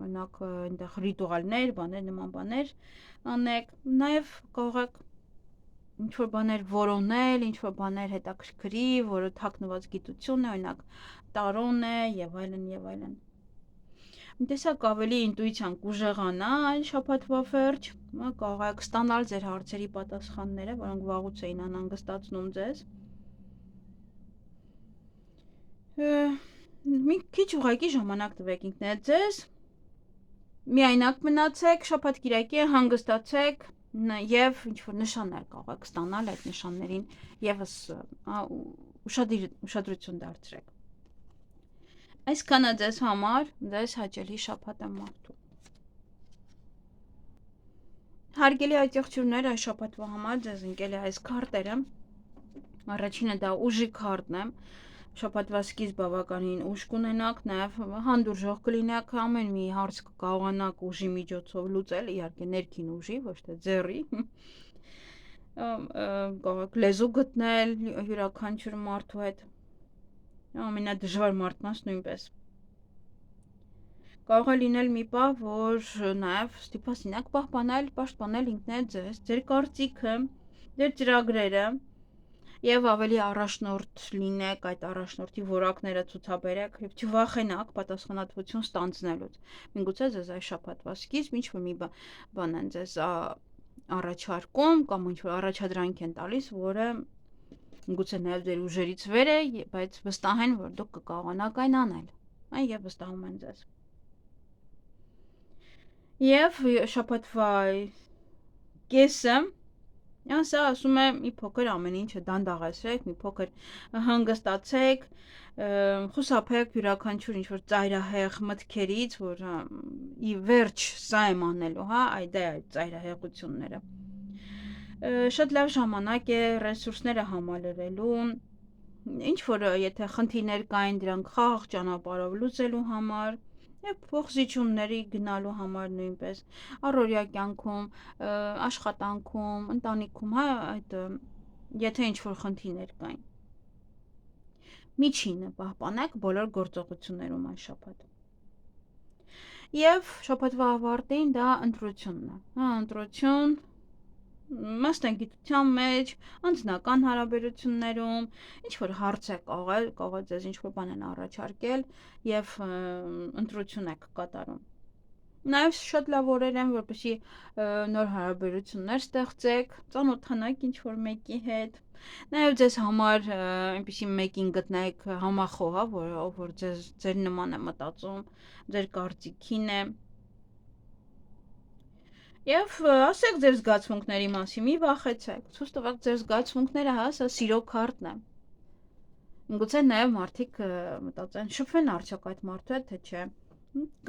S1: օրինակ այնտեղ ռիտուալներ, բաներ, նման բաներ անեք, նաև կարող եք ինչ-որ բաներ որոնել, ինչ-որ բաներ հետաքրքրի, որը թաքնված գիտություն է, օրինակ տարոն է եւ այլն եւ այլն։ Տեսակ ավելի ինտուիցիան կուժեղանա այն շաբաթվա վերջ, կարող եք ստանալ ձեր հարցերի պատասխանները, որոնք վաղուց էին անհանգստացնում ձեզ։ Մի քիչ ուղղակի ժամանակ տվեք ինքներդ ձեզ, միայնակ մնացեք, շաբաթ-կիրակի հանգստացեք եւ ինչ-որ նշաններ կարող եք ստանալ այդ նշաններին եւս ուշադրություն դարձրեք։ Այսքանը ձեզ համար, ձեզ հաճելի շաբաթ եմ մաղթում։ Հարգելի աջակցություններ, այս շաբաթվա համար ձեզ ընկել է այս քարտերը։ Առաջինը դա ուժի քարտն է, շաբաթվա սկիզբ բավականին ուժ կունենաք, նաև հանդուրժող կլինեք, ամեն մի հարց կկարողանաք ուժի միջոցով լուծել, իհարկե ներքին ուժի, ոչ թե ձեռի։ Կարող լեզու գտնել յուրաքանչյուր մարդու հետ, ամենադժվար մարդկանց նույնպես։ Կարող է լինել մի պահ, որ նաև ստիպասինակ պաշտպանել ինքներդ ձեզ, ձեր կարծիքը, ձեր ծրագրերը եւ ավելի առաջնորդ լինեք, այդ առաջնորդի որակները ցուցաբերեք եւ չվախենաք պատասխանատվություն ստանձնելուց։ Միգուցե ձեզ այս շաբաթվա սկիզբ ինչ-որ մի բան են ձեզ առաջարկում կամ ինչ-որ առաջադրանք են տալիս, որը միգուցե նաեւ ձեր ուժերից վեր է, բայց վստահ են, որ դուք կկարողանաք այն անել։ Այն եւ վստահում են ձեզ։ Եվ շաբաթվա կեսը Սա ասում է մի փոքր ամեն ինչը դանդաղեցրեք, մի փոքր հանգստացեք, խուսափեք յուրաքանչյուր ինչ-որ ծայրահեղ մտքերից, որ ի վերջ սա եմ անելու, դա է ծայրահեղությունները։ Շատ լավ ժամանակ է ռեսուրսները համալրելու, ինչ-որ եթե խնդիրներ կային, դրանք խաղաղ ճանապարհով լուծելու համար, եւ փոխզիջումների գնալու համար նույնպես առօրյա կյանքում, աշխատանքում, ընտանիքում, այդ եթե ինչ-որ խնդիրներ կային։ Միջինը պահպանեք բոլոր գործողություններում այս շաբաթ։ Եվ շաբաթվա ավարտին դա ընտրությունն է։ Ընտրություն մասնագիտության մեջ, անձնական հարաբերություններում, ինչ-որ հարց է կարող է ձեզ ինչ-որ բան են առաջարկել եւ ընտրություն եք կատարում։ Նաեւ շատ լավ օրեր են, որպեսզի նոր հարաբերություններ ստեղծեք, ծանոթանաք ինչ-որ մեկի հետ։ Նաեւ ձեզ համար այնպեսի մեկին գտնեք համախոհ, որ ձեր նման է մտածում, ձեր կարծիքին է։ Եվ ասեք ձեր զգացմունքների մասին, մի վախեցեք, ցույց տվեք ձեր զգացմունքները, սա սիրո քարտն է։ Միգուցե նաև մարդիկ մտածեն, շփվեն արդյոք այդ մարդու հետ, թե չէ,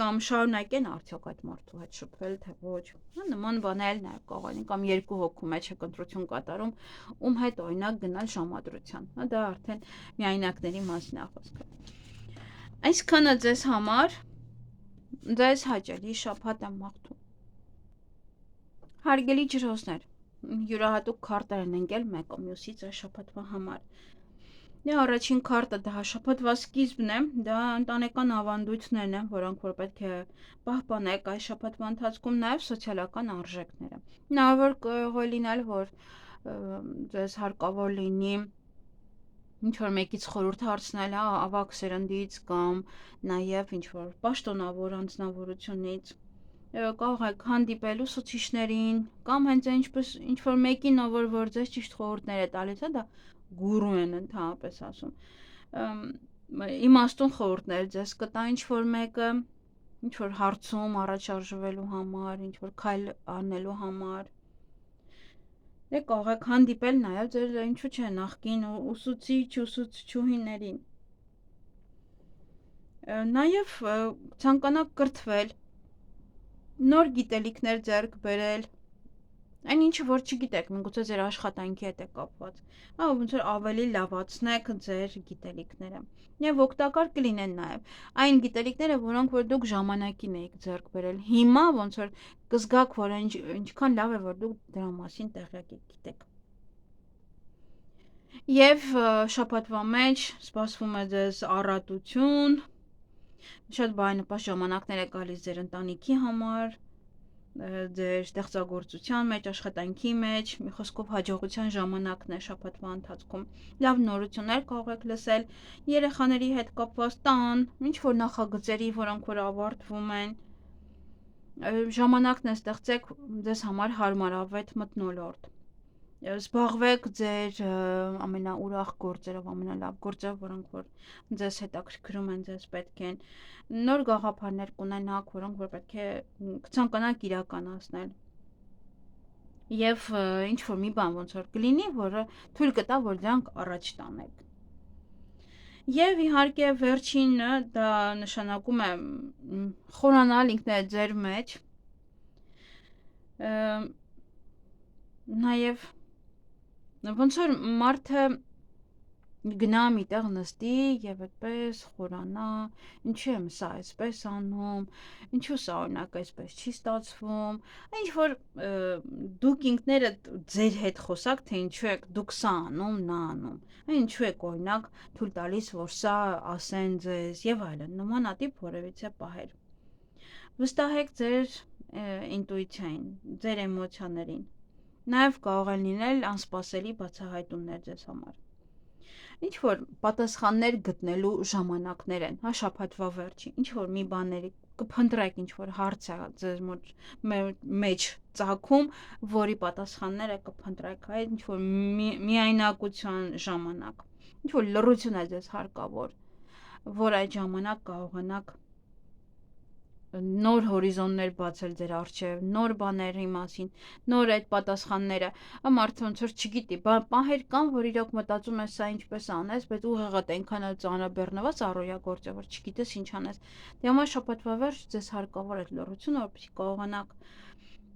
S1: կամ շարունակեն արդյոք այդ մարդու հետ շփվել, թե ոչ։ Նման բաներ նաև կարող են, կամ երկու հոգու մեջ եք ընտրություն կատարում, ում հետ օրինակ գնալ ժամադրության։ Դա արդեն միայնակների մասին է խոսքը։ Այսքանը ձեզ համար, ձեզ հաճելի շաբաթ եմ մաղթում։ Հարգելի ջրոցներ, յուրահատուկ քարտեր են ընկել մեկը մյուսից այս շաբաթվա համար։ Առաջին քարտը դա շաբաթվա սկիզբն է, դա ընտանեկան ավանդույթներն են, որոնք որ պետք է պահպանեք այս շաբաթվա ընթացքում, նաև սոցիալական արժեքները։ Հնարավոր կարող է լինել, որ ձեզ հարկավոր լինի ինչ-որ մեկից խորհուրդ հարցնել, ավագ սերնդից կամ նաև ինչ-որ պաշտոնավոր անձնավորությունից կարող եք հանդիպել ուսուցիչներին կամ հենց ինչպես ինչ-որ մեկին, որ ձեզ ճիշտ խորհուրդներ է տալիս, դա գուրու են ընդհանրապես ասում։ Իմաստուն խորհուրդներ ձեզ կտա ինչ-որ մեկը, ինչ-որ հարցում առաջարժվելու համար, ինչ-որ քայլ անելու համար։ Կարող եք հանդիպել նաև ձեր ինչու՞ չէ նախկին ուսուցիչուհիներին։ Նաև ցանկանաք կրթվել, նոր գիտելիքներ ձեռք բերել, այն ինչը որ չգիտեք, միգուցե ձեր աշխատանքի հետ է կապված, ոնց որ ավելի լավացնեք ձեր գիտելիքները եւ օգտակար կլինեն նաեւ այն գիտելիքները, որոնք որ դուք ժամանակին եք ձեռք բերել, հիմա ոնց որ կզգաք, որ ինչքան լավ է, որ դուք դրա մասին տեղյակ գիտեք։ Եվ շաբաթվա մեջ սպասվում է ձեզ առատություն, շատ բարենպաստ ժամանակներ է գալիս ձեր ընտանիքի համար, ձեր ստեղծագործության մեջ, աշխատանքի մեջ, մի խոսքով հաջողության ժամանակն է շաբաթվա ընթացքում։ Լավ նորություններ կարող եք լսել երեխաների հետ կապված տան, ինչ-որ նախագծերի, որոնք որ ավարտվում են։ Ժամանակն է ստեղծեք ձեզ համար հարմարավետ մթնոլորտ։ Զբաղվեք ձեր ամենաուրախ գործերով, ամենալավ գործերով, որոնք որ ձեզ հետաքրքրում են, ձեզ պետք են, նոր գաղափարներ կունենաք, որոնք որ պետք է կցանկանաք իրականացնել։ Եվ ինչ-որ մի բան ոնց որ կլինի, որը թույլ կտա, որ դրանք առաջ տանեք։ Եվ իհարկե վերջինը դա նշանակում է խորանալ ինքներդ ձեր մեջ, նաև ոնց որ մարդը գնա միտեղ նստի եւ այդպես խորանա, ինչու եմ սա այսպես անում, ինչու սա օրինակ այսպես չի ստացվում, ինչ որ դուք ինքներդ ձեր հետ խոսակ, թե ինչու եք դուք սա անում, նա անում, ինչու եք օրինակ թույլ տալիս, որ սա ասեն ձեզ եւ այլն, նմանատիպ որևիցե պահեր։ Վստահեք ձեր ինտուիցիային, ձեր էմոցիաներին։ Նաեւ կարող են լինել անսպասելի բացահայտումներ ձեզ համար։ Ինչ որ պատասխաններ գտնելու ժամանակներ են, հա շաբաթվա վերջին, ինչ որ մի բաների կփնտրեք, ինչ որ հարց է ձեր մեջ ծագում, որի պատասխանները կփնտրեք, հա ինչ որ միայնակության ժամանակ, ինչ որ լռություն է ձեզ հարկավոր, որ այդ ժամանակ կարողանաք նոր հորիզոններ բացել ձեր առջև, նոր բաների մասին, նոր այդ պատասխանները, մարդը ոնց որ չգիտի, պահեր կան, որ իրոք մտածում ես սա ինչպես անես, բայց ուղեղդ այնքան էլ ծանրաբեռնված առօրյա գործ է, որ չգիտես ինչ անես։ Դե համար շաբաթվա վերջ ձեզ հարկավոր է լռությունը, որպեսզի կարողանաք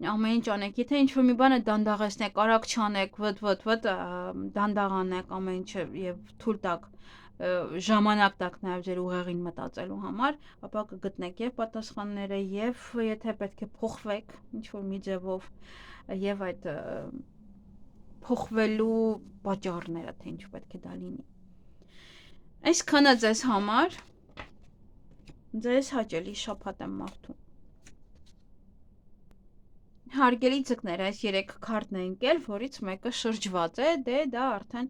S1: ամեն ինչ անեք, եթե ինչ-որ մի բանը դանդաղեցնեք, արագ չանեք, վտ, դանդաղ անեք ամեն ինչը եւ թույլ տաք ժամանակ տակ նաև ձեր ուղեղին մտածելու համար, ապա կգտնեք եւ պատասխանները եւ եթե պետք է փոխվեք ինչ որ մի ձևով եւ այդ փոխվելու պատճառները, թե ինչու պետք է դա լինի։ Այսքանը ձեզ համար ձեզ հաճելի շաբաթ եմ մաղթում։ Հարգելի ձկներ, այս 3 քարտն են եկել, որից մեկը շրջված է, դե դա արդեն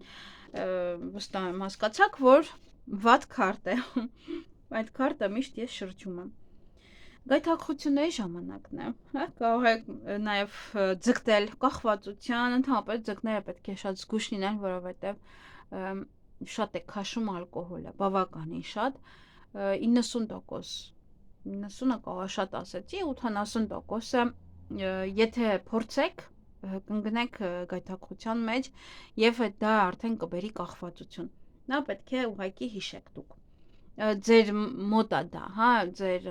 S1: վստահ եմ հասկացաք, որ վատ քարտ է, այդ քարտը միշտ ես շրջում եմ։ Գայթակղությունների ժամանակն է, հա, կարող եք նաև ձգտել կախվածության, ընդհանրապես ձկները պետք է շատ զգույշ լինեն, որովհետև շատ է քաշում ալկոհոլը, բավականին շատ, 90%, 90-ը կարող շատ ասեցի, 80%-ը եթե փորձեք կընկնեք գայթակղության մեջ եւ դա արդեն կբերի կախվածություն։ Նա պետք է ուղղակի հիշեք դուք։ Ձեր մոտա դա, հա, ձեր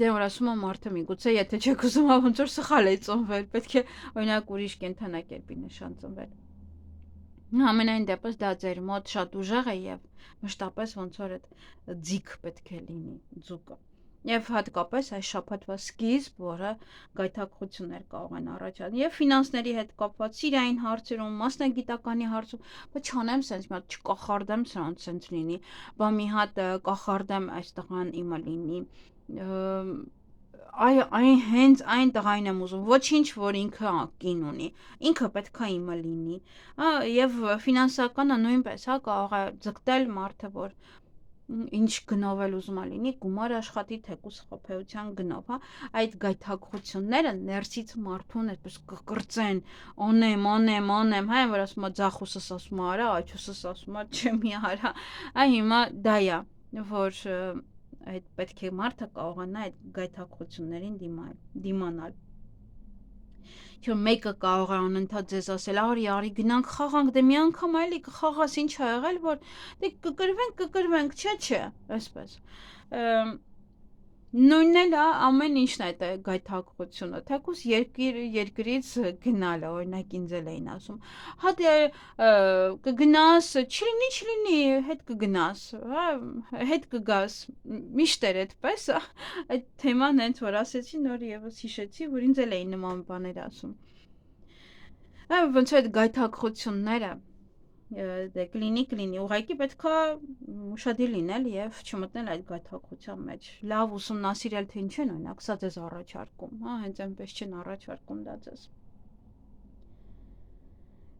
S1: դե որ ասում եմ մարդը միգուցե եթե չեք ուզում ոնց որ սխալ է ծնվել, պետք է օրինակ ուրիշ կենթանակերպի նշան ծնվել։ Ամենայն դեպս դա ձեր մոտ շատ ուժեղ է եւ մշտապես ոնց որ այդ ձիգ պետք է լինի, ձուկը։ Եվ հատկապես այս շաբաթվա սկիզբ, որը գայթակղություններ կարող են առաջանալ եւ ֆինանսների հետ կապված սիրային հարցերում, մասնագիտականի հարցում, բայց չանեմ sense մի հատ չկախարդեմ սրանց sense լինի, բա մի հատ կախարդեմ այս տղան իմը լինի, այն հենց այն տղային եմ ուզում, ոչինչ որ ինքը կին ունի, ինքը պետքա իմը լինի, եւ ֆինանսականը նույնպես, հա, կարող է ձգտել մարդը, որ ինչ գնով էլ ուզում է լինի, գումար աշխատի թեկուս խոփեության գնով, հա, այդ գայթակղությունները ներսից մարդուն այդպես կկրծեն, անեմ, հա, որ ասում է ձախուսս ասում է արա, աչուսս ասում է չեմի արա, հիմա դա է, որ այդ պետք է մարդը կարողանա այդ գայթակղություններին դիմանալ։ Չէ, մեկը կարող է անընդհատ ձեզ ասել, արի, գնանք խաղանք, դե մի անգամ այլի կխաղաս, ինչ ա եղել, որ դե կկրվենք, չէ, այսպես։ Նույնն էլ ամեն ինչն է գայթակղությունը, թեկուզ երկրից գնալը, օրինակ ինձ էլ էին ասում, հա դե կգնաս, չլինի, հետ կգնաս, հա, հետ կգաս, միշտ էր այդպես, այդ թեման հենց որ ասեցի, նոր եւս հիշեցի, որ ինձ էլ էին նման բաներ ասում։ Ոնց այդ գայթակղությունները դե կլինի, ուղղակի պետքա ուշադիր լինել եւ չմտնել այդ գայթակղության մեջ։ Լավ ուսումնասիրել թե ինչ են օրինակ սա ձեզ առաջարկում, հա, հենց այնպես չեն առաջարկում դա ձեզ։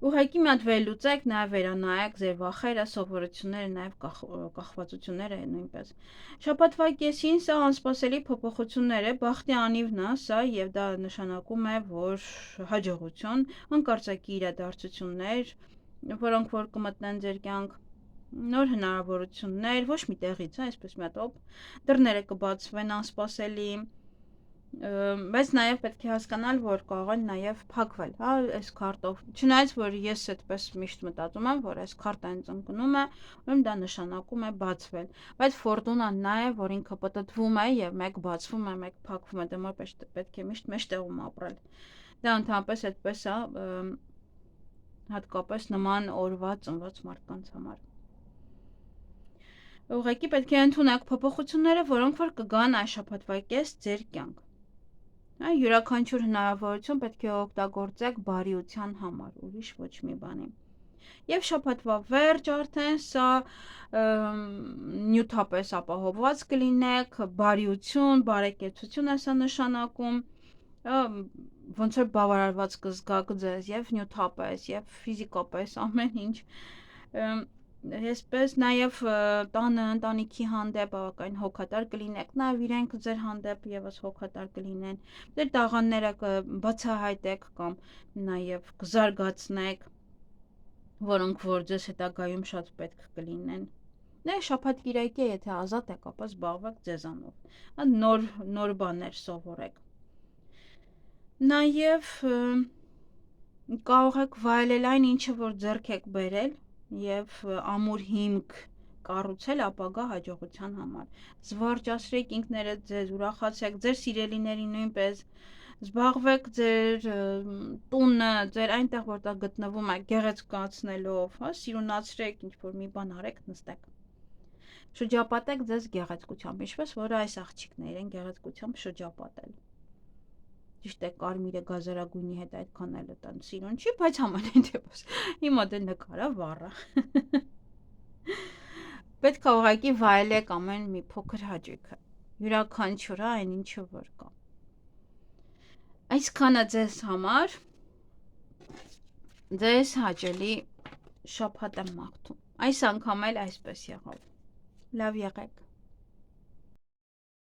S1: Ուղղակի մի հատ վերլուծեք, նաեւ վերանայեք ձեր վախերը, սովորությունները, նաեւ կախվածությունները նույնպես։ Շաբաթվա կեսին սա անսպասելի փոփոխություններ է, բախտի անիվն է սա եւ դա նշանակում է, որ հաջողություն, անկարծակի իրադարձություններ, որոնք որ կմտնեն ձեր կյանք, նոր հնարավորություններ, ոչ մի տեղից, այսպես մի հատ դռները կբացվեն անսպասելի, բայց նաև պետք է հասկանալ, որ կարող են նաև փակվել, հա, այս քարտով։ Չնայած որ ես այդպես միշտ մտածում եմ, որ այս քարտը հենց ընկնում է, ուրեմն դա նշանակում է բացվել։ Բայց ֆորտունան նա է, որ ինքը պտտվում է եւ մեկ բացվում է, մեկ փակվում է, դե պետք է միշտ մեջտեղում ապրել։ Դա ընդհանրապես այդպես է, հատկապես նման օրվա ծնված մարդկանց համար։ Ուղղակի պետք է ընդունեք փոփոխությունները, որոնք որ կգան այս շաբաթվա կես ձեր կյանք։ Յուրաքանչյուր հնարավորություն պետք է օգտագործեք բարիության համար, ուրիշ ոչ մի բանի։ Եվ շաբաթվա վերջ արդեն սա նյութապես ապահովված կլինեք, բարիություն, բարեկեցություն է սա նշանակում, ոնց որ բավարարված կզգաք ձեզ եւ նյութապես, եւ ֆիզիկապես, ամեն ինչ։ Այսպես նաև տանը ընտանիքի հանդեպ բավական հոգատար կլինեք, նաև իրենք ձեր հանդեպ եւս հոգատար կլինեն, ձեր տաղանները կբացահայտեք կամ նաև կզարգացնեք, որոնք որ ձեզ հետագայում շատ պետք կլինեն։ Շաբաթ կիրակի է, եթե ազատ եք, ապա զբաղվեք ձեզանով, նոր բաներ սովորեք։ Նաև կարող եք վայելել այն ինչը որ ձեռք եք բերել եւ ամուր հիմք կառուցել ապագա հաջողության համար։ Զվարճացրեք ինքներդ ձեզ, ուրախացեք ձեր սիրելիների նույնպես, զբաղվեք ձեր տունը, ձեր այնտեղ որտեղ գտնվում եք գեղեցկացնելով, սիրունացրեք, ինչ որ մի բան արեք, նստեք։ Շրջապատեք ձեզ գեղեցկությամբ, ինչպես որ այս աղջիկներ են գեղեցկությամբ շրջապատել։ Ճիշտ է, կարմիրը գազարագույնի հետ այդքան էլ տան սիրուն չի, բայց համենայն դեպս հիմա դե նկարա վառա։ Պետք է ուղղակի վայելեք ամեն մի փոքր հաճույքը, յուրաքանչյուրը այն ինչը որ կա։ Այսքանը ձեզ համար, ձեզ հաճելի շաբաթ եմ մաղթում։ Այս անգամ էլ այսպես եղավ։ Լավ եղեք։